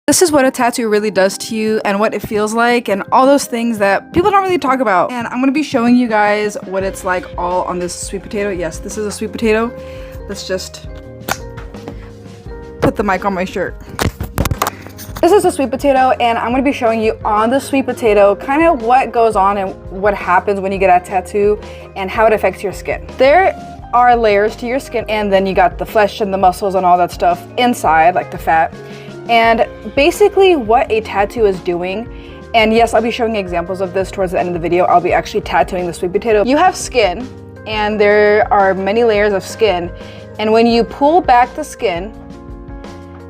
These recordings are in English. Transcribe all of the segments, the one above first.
This is what a tattoo really does to you and what it feels like and all those things that people don't really talk about. And I'm gonna be showing you guys what it's like all on this sweet potato. Yes, this is a sweet potato. Let's just put the mic on my shirt. This is a sweet potato and I'm gonna be showing you on the sweet potato kind of what goes on and what happens when you get a tattoo and how it affects your skin. There are layers to your skin, and then you got the flesh and the muscles and all that stuff inside, like the fat. And basically what a tattoo is doing, and yes, I'll be showing examples of this towards the end of the video. I'll be actually tattooing the sweet potato. You have skin, and there are many layers of skin, and when you pull back the skin,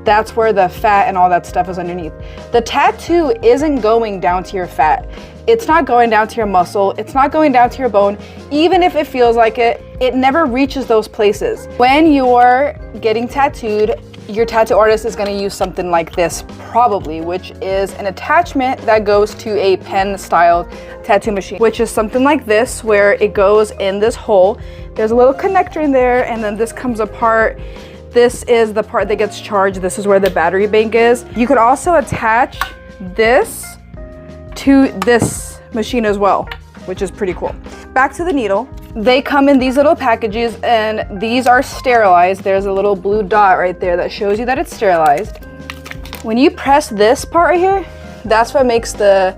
that's where the fat and all that stuff is underneath. The tattoo isn't going down to your fat. It's not going down to your muscle. It's not going down to your bone. Even if it feels like it, it never reaches those places. When you're getting tattooed, your tattoo artist is gonna use something like this, probably, which is an attachment that goes to a pen-styled tattoo machine, which is something like this, where it goes in this hole. There's a little connector in there, and then this comes apart. This is the part that gets charged. This is where the battery bank is. You could also attach this to this machine as well, which is pretty cool. Back to the needle. They come in these little packages, and these are sterilized. There's a little blue dot right there that shows you that it's sterilized. When you press this part right here, that's what makes the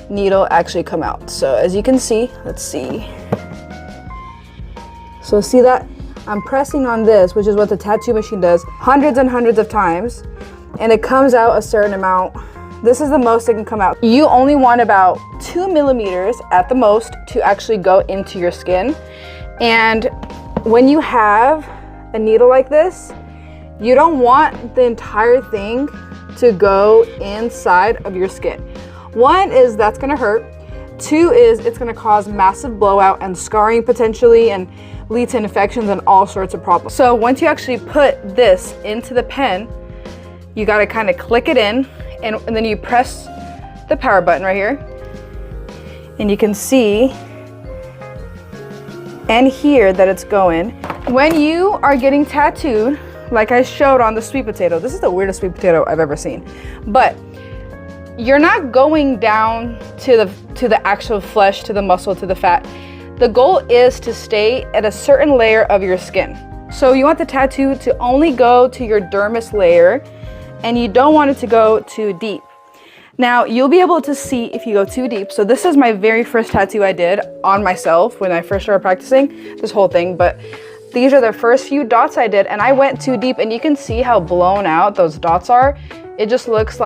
needle actually come out. So as you can see, let's see. So see that? I'm pressing on this, which is what the tattoo machine does, hundreds and hundreds of times, and it comes out a certain amount. This is the most it can come out. You only want about 2 millimeters at the most to actually go into your skin. And when you have a needle like this, you don't want the entire thing to go inside of your skin. One is that's gonna hurt. Two is it's gonna cause massive blowout and scarring potentially, and lead to infections and all sorts of problems. So once you actually put this into the pen, you gotta kind of click it in, and then you press the power button right here, and you can see and hear that it's going. When you are getting tattooed, like I showed on the sweet potato, this is the weirdest sweet potato I've ever seen, but you're not going down to the actual flesh, to the muscle, to the fat. The goal is to stay at a certain layer of your skin. So you want the tattoo to only go to your dermis layer, and you don't want it to go too deep. Now, you'll be able to see if you go too deep. So this is my very first tattoo I did on myself when I first started practicing this whole thing, but these are the first few dots I did, and I went too deep, and you can see how blown out those dots are. It just looks like